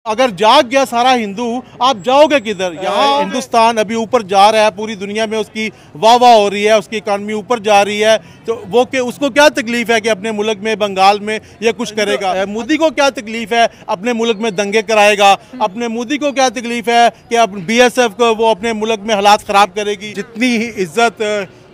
अगर जाग गया सारा हिंदू, आप जाओगे किधर? यहाँ हिंदुस्तान अभी ऊपर जा रहा है, पूरी दुनिया में उसकी वाह वाह हो रही है, उसकी इकॉनमी ऊपर जा रही है। तो वो के उसको क्या तकलीफ है कि अपने मुल्क में बंगाल में ये कुछ करेगा? मोदी को क्या तकलीफ है अपने मुल्क में दंगे कराएगा? अपने मोदी को क्या तकलीफ है कि BSF को वो अपने मुल्क में हालात खराब करेगी? जितनी इज्जत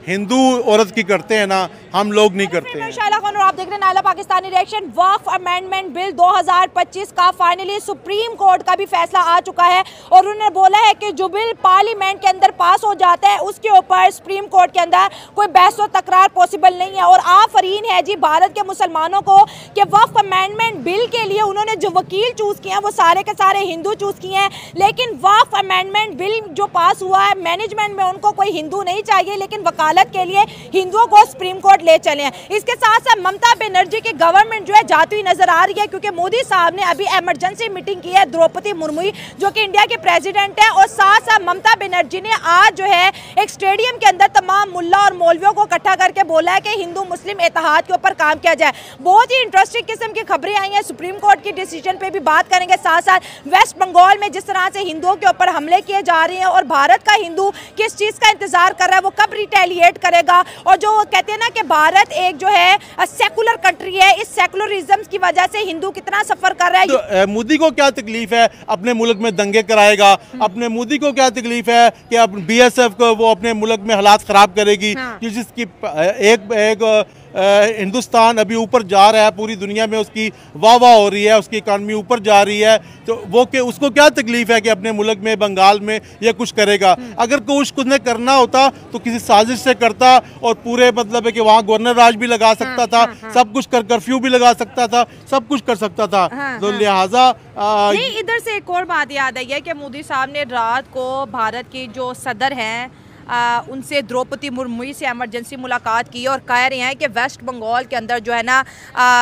हिंदू औरत की करते हैं ना, हम लोग नहीं करते हैं। शाइला खान और आप देख रहे हैं नायला पाकिस्तानी रिएक्शन। वक्फ अमेंडमेंट बिल 2025 का फाइनली सुप्रीम कोर्ट का भी फैसला आ चुका है और उन्होंने बोला है कि जो बिल पार्लियामेंट के अंदर पास हो जाता है उसके ऊपर सुप्रीम कोर्ट के अंदर कोई बहस व तकरार पॉसिबल नहीं है। और आफरीन है जी भारत के मुसलमानों को कि वक्फ अमेंडमेंट बिल के लिए उन्होंने जो वकील चूज किए हैं वो सारे के सारे हिंदू चूज किए हैं, लेकिन वक्फ अमेंडमेंट बिल जो पास हुआ है मैनेजमेंट में उनको कोई हिंदू नहीं चाहिए, लेकिन वकालत के लिए हिंदुओं को सुप्रीम कोर्ट ले चले हैं। इसके साथ साथ ममता बनर्जी की गवर्नमेंट जो है जाती हुई नजर आ रही है, क्योंकि मोदी साहब ने अभी इमरजेंसी मीटिंग की है द्रौपदी मुर्मू जो कि इंडिया के प्रेसिडेंट है, और साथ साथ ममता बनर्जी ने आज जो है एक स्टेडियम के अंदर तमाम मुल्ला और मौलवियों को इकट्ठा करके बोला है कि हिंदू मुस्लिम इत्तेहाद के ऊपर काम किया जाए। बहुत ही इंटरेस्टिंग किस्म की खबरें आई हैं, सुप्रीम कोर्ट की डिसीजन पे भी बात करेंगे। साथ साथ वेस्ट बंगाल में जिस तरह से हिंदुओं के ऊपर हमले किए जा रहे हैं और भारत का हिंदू किस चीज का इंतजार कर रहा है, वो कब रिटेलिएट करेगा, और जो कहते हैं ना कि भारत एक जो है सेकुलर कंट्री है, इस सेकुलरिज्म की वजह से हिंदू कितना सफर कर रहा है। तो मोदी को क्या तकलीफ है अपने मुल्क में दंगे कराएगा? अपने मोदी को क्या तकलीफ है कि BSF को वो अपने मुल्क में हालात खराब करेगी? जिसकी एक हिंदुस्तान अभी ऊपर जा रहा है, पूरी दुनिया में उसकी वाह वाह हो रही है, उसकी इकॉनमी ऊपर जा रही है। तो वो के उसको क्या तकलीफ है कि अपने मुल्क में बंगाल में ये कुछ करेगा? अगर कुछ ने करना होता तो किसी साजिश से करता, और पूरे मतलब है कि वहाँ गवर्नर राज भी लगा सकता था, सब कुछ कर्फ्यू भी लगा सकता था, सब कुछ कर सकता था। तो लिहाजा इधर से एक और बात याद आई है कि मोदी साहब ने रात को भारत की जो सदर हैं उनसे द्रौपदी मुर्मू से इमरजेंसी मुलाकात की और कह रहे हैं कि वेस्ट बंगाल के अंदर जो है ना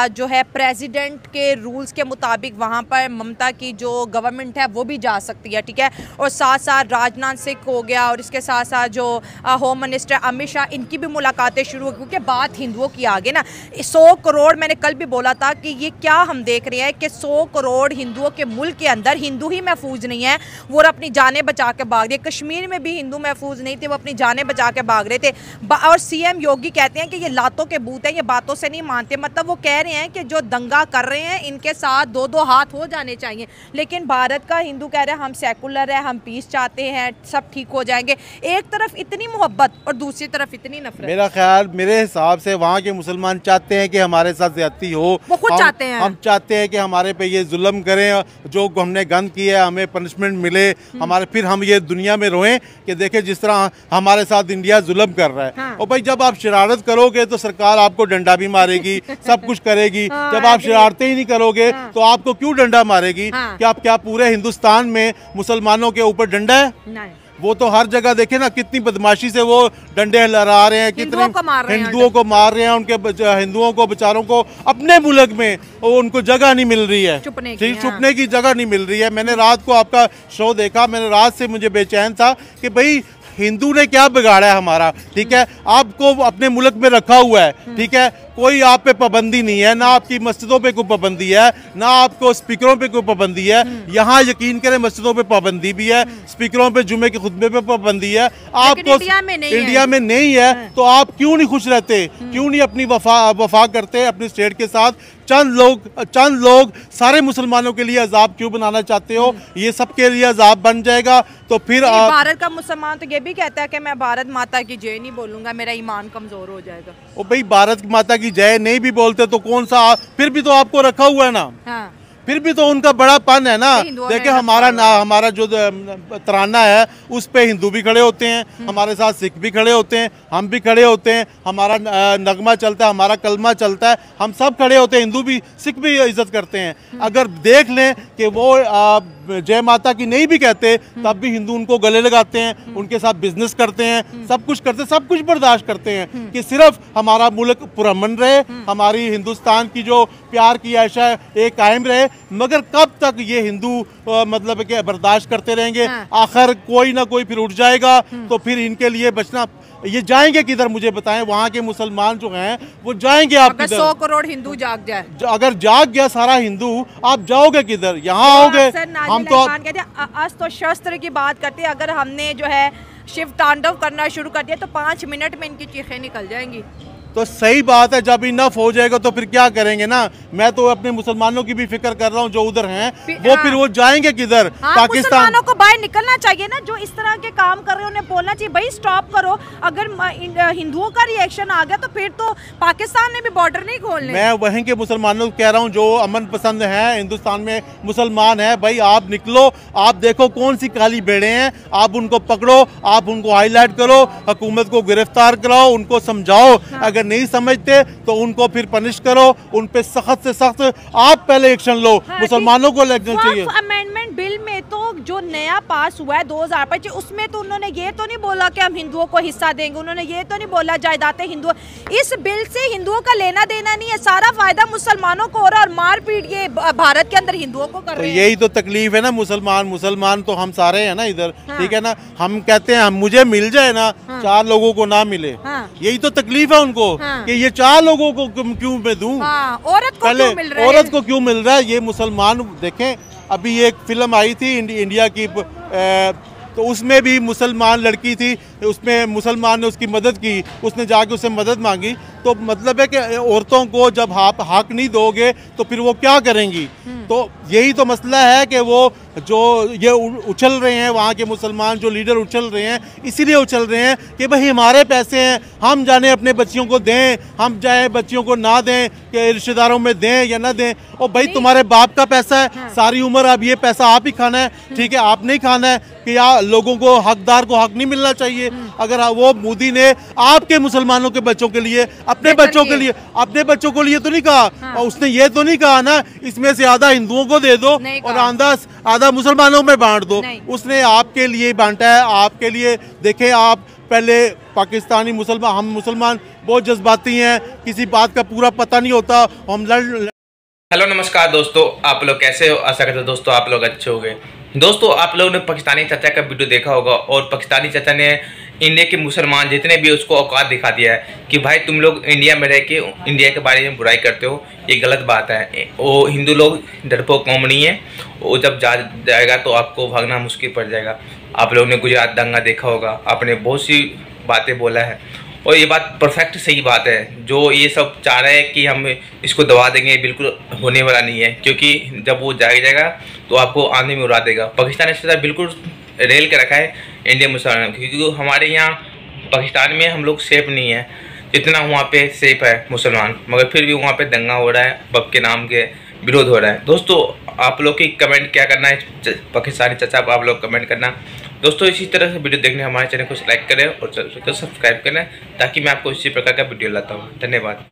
जो है प्रेसिडेंट के रूल्स के मुताबिक वहाँ पर ममता की जो गवर्नमेंट है वो भी जा सकती है, ठीक है। और साथ साथ राजनाथ सिंह हो गया और इसके साथ साथ जो होम मिनिस्टर अमित शाह, इनकी भी मुलाकातें शुरू हो, क्योंकि बात हिंदुओं की आगे ना 100 करोड़, मैंने कल भी बोला था कि ये क्या हम देख रहे हैं कि 100 करोड़ हिंदुओं के मुल्क के अंदर हिंदू ही महफूज नहीं है, वो अपनी जानें बचा के भाग रहे। कश्मीर में भी हिंदू महफूज नहीं थे, अपनी जानें बचा के भाग रहे थे। और सीएम योगी कहते हैं कि ये लातों के बूत हैं, ये बातों से नहीं मानते। मतलब वो कह रहे हैं कि जो दंगा कर रहे हैं इनके साथ दो दो हाथ हो जाने चाहिए, लेकिन भारत का हिंदू कह रहे हैं हम सेकुलर है, हम पीस चाहते हैं, सब ठीक हो जाएंगे। एक तरफ इतनी मोहब्बत और दूसरी तरफ इतनी नफरत। मेरे हिसाब से वहाँ के मुसलमान चाहते हैं कि हमारे साथ ज्यादती हो, वो खुद चाहते हैं। हम चाहते हैं कि हमारे पे ये जुल्म करें, जो हमने गंद किया है हमें पनिशमेंट मिले, हमारे फिर हम ये दुनिया में रोएं कि देखें जिस तरह हमारे साथ इंडिया जुल्म कर रहा है। और भाई जब आप शरारत करोगे तो सरकार आपको डंडा भी मारेगी, सब कुछ करेगी। जब आप शरारतें ही नहीं करोगे तो आपको क्यों डंडा मारेगी? क्या पूरे हिंदुस्तान में मुसलमानों के ऊपर डंडा है? नहीं। वो तो हर जगह देखे ना कितनी बदमाशी से वो डंडे लहरा रहे हैं, कितने हिंदुओं को मार रहे हैं, उनके हिंदुओं को बेचारों को अपने मुल्क में उनको जगह नहीं मिल रही है, छुपने की जगह नहीं मिल रही है। मैंने रात को आपका शो देखा, मैंने रात से मुझे बेचैन था कि भाई हिंदू ने क्या बिगाड़ा है हमारा, ठीक है। आपको अपने मुल्क में रखा हुआ है, ठीक है, कोई आप पे पाबंदी नहीं है, ना आपकी मस्जिदों पे कोई पाबंदी है, ना आपको स्पीकरों पे कोई पाबंदी है। यहाँ यकीन करें मस्जिदों पे पाबंदी भी है, स्पीकरों पे जुमे के खुतबे पे पाबंदी है। आपको इंडिया में नहीं है तो आप क्यों नहीं खुश रहते? क्यों नहीं अपनी वफा करते अपने स्टेट के साथ? चंद लोग सारे मुसलमानों के लिए अजाब क्यों बनाना चाहते हो? ये सबके लिए अजाब बन जाएगा। तो फिर भारत का मुसलमान तो ये भी कहता है कि मैं भारत माता की जय नहीं बोलूंगा, मेरा ईमान कमजोर हो जाएगा। ओ भाई भारत माता की जय नहीं भी बोलते तो कौन सा, फिर भी तो आपको रखा हुआ है ना। हाँ। फिर भी तो उनका बड़ा पन है ना। देखिए हमारा जो तराना है उस पे हिंदू भी खड़े होते हैं, हमारे साथ सिख भी खड़े होते हैं, हम भी खड़े होते हैं, हमारा नगमा चलता है, हमारा कलमा चलता है, हम सब खड़े होते हैं, हिंदू भी सिख भी इज्जत करते हैं। अगर देख लें कि वो जय माता की नहीं भी कहते तब भी हिंदू उनको गले लगाते हैं, उनके साथ बिजनेस करते हैं, सब कुछ करते हैं, सब कुछ बर्दाश्त करते हैं कि सिर्फ हमारा मुल्क पुरअमन रहे, हमारी हिंदुस्तान की जो प्यार की आशा एक कायम रहे। मगर कब तक ये हिंदू मतलब कि बर्दाश्त करते रहेंगे? आखिर कोई ना कोई फिर उठ जाएगा, तो फिर इनके लिए बचना ये जाएंगे किधर मुझे बताएं? वहाँ के मुसलमान जो हैं वो जाएंगे आप अगर किधर? 100 करोड़ हिंदू जाग जाए, अगर जाग गया सारा हिंदू, आप जाओगे किधर? यहाँ आओगे? हम तो कहते हैं अस्त्र शस्त्र की बात करते हैं, अगर हमने जो है शिव तांडव करना शुरू कर दिया तो 5 मिनट में इनकी चीखें निकल जाएंगी। तो सही बात है, जब इनफ हो जाएगा तो फिर क्या करेंगे ना। मैं तो अपने मुसलमानों की भी फिक्र कर रहा हूँ जो उधर हैं, फिर वो जाएंगे किधर? पाकिस्तान। मुसलमानों को बाहर निकलना चाहिए ना, जो इस तरह के काम कर रहे हैं उन्हें बोलना चाहिए भाई स्टॉप करो। अगर हिंदुओं का रिएक्शन आ गया तो फिर तो पाकिस्तान ने भी बॉर्डर नहीं खोलने। मैं वहीं के मुसलमानों को कह रहा हूँ जो अमन पसंद है, हिंदुस्तान में मुसलमान है, भाई आप निकलो, आप देखो कौन सी काली भेड़े हैं, आप उनको पकड़ो, आप उनको हाईलाइट करो, हुकूमत को गिरफ्तार कराओ, उनको समझाओ। अगर नहीं समझते तो उनको फिर पनिश करो, उन पे सख्त से सख्त आप पहले एक्शन लो। मुसलमानों को लगना चाहिए। अमेंडमेंट बिल में तो जो नया पास हुआ है 2025, उसमें तो उन्होंने ये तो नहीं बोला कि हम हिंदुओं को हिस्सा देंगे, उन्होंने ये तो नहीं बोला जायदादें हिंदुओं। इस बिल से हिंदुओं का लेना देना नहीं है, सारा फायदा मुसलमानों को हो रहा है और मारपीट ये भारत के अंदर हिंदुओं को कर रहे हैं। यही तो तकलीफ है ना, मुसलमान तो हम सारे हैं ना इधर, ठीक है ना। हम कहते हैं मुझे मिल जाए ना, 4 लोगों को ना मिले, यही तो तकलीफ है उनको कि ये 4 लोगों को क्यों मैं दूं? औरत को क्यों मिल रहा है? औरत को क्यों मिल रहा है? ये मुसलमान देखें, अभी एक फिल्म आई थी इंडिया की, तो उसमें भी मुसलमान लड़की थी, उसमें मुसलमान ने उसकी मदद की, उसने जाके उससे मदद मांगी। तो मतलब है कि औरतों को जब आप हक नहीं दोगे तो फिर वो क्या करेंगी? तो यही तो मसला है कि वो जो ये उछल रहे हैं, वहाँ के मुसलमान जो लीडर उछल रहे हैं, इसीलिए उछल रहे हैं कि भाई हमारे पैसे हैं, हम जाने अपने बच्चियों को दें, हम चाहे बच्चियों को ना दें, कि रिश्तेदारों में दें या ना दें। और भाई तुम्हारे बाप का पैसा है, सारी उम्र अब ये पैसा आप ही खाना है, ठीक है, आप नहीं खाना है कि यार लोगों को, हकदार को हक नहीं मिलना चाहिए। अगर वो मोदी ने आपके मुसलमानों के बच्चों के लिए, अपने बच्चों के लिए, अपने बच्चों के लिए तो नहीं कहा, और उसने ये तो नहीं कहा ना इसमें से आधा हिंदुओं को दे दो और आधा मुसलमानों में बांट दो। उसने आपके लिए बांटा है, आपके लिए। देखें आप, पहले पाकिस्तानी मुसलमान, हम मुसलमान बहुत जज्बाती हैं, किसी बात का पूरा पता नहीं होता, हम हेलो नमस्कार दोस्तों, आप लोग कैसे हो? आशा करते दोस्तों आप लोग अच्छे हो गए। दोस्तों आप लोगों ने पाकिस्तानी चाचा का वीडियो देखा होगा, और पाकिस्तानी चाचा ने इंडिया के मुसलमान जितने भी उसको औकात दिखा दिया है कि भाई तुम लोग इंडिया में रह के इंडिया के बारे में बुराई करते हो, ये गलत बात है। वो हिंदू लोग डरपोक कौम नहीं है, वो जब जाएगा तो आपको भागना मुश्किल पड़ जाएगा। आप लोगों ने गुजरात दंगा देखा होगा, आपने बहुत सी बातें बोला है, और ये बात परफेक्ट सही बात है। जो ये सब चाह रहे हैं कि हम इसको दबा देंगे, बिल्कुल होने वाला नहीं है, क्योंकि जब वो जाएगा तो आपको आने में उड़ा देगा। पाकिस्तान ने बिल्कुल रेल के रखा है इंडिया मुसलमान, क्योंकि हमारे यहाँ पाकिस्तान में हम लोग सेफ नहीं है जितना वहाँ पे सेफ है मुसलमान, मगर फिर भी वहाँ पे दंगा हो रहा है, बब के नाम के विरोध हो रहा है। दोस्तों आप लोग की कमेंट क्या करना है पाकिस्तानी चाचा, आप लोग कमेंट करना। दोस्तों इसी तरह से वीडियो देखने हमारे चैनल को लाइक करें और चैनल को सब्सक्राइब करें, ताकि मैं आपको इसी प्रकार का वीडियो लाता हूँ। धन्यवाद।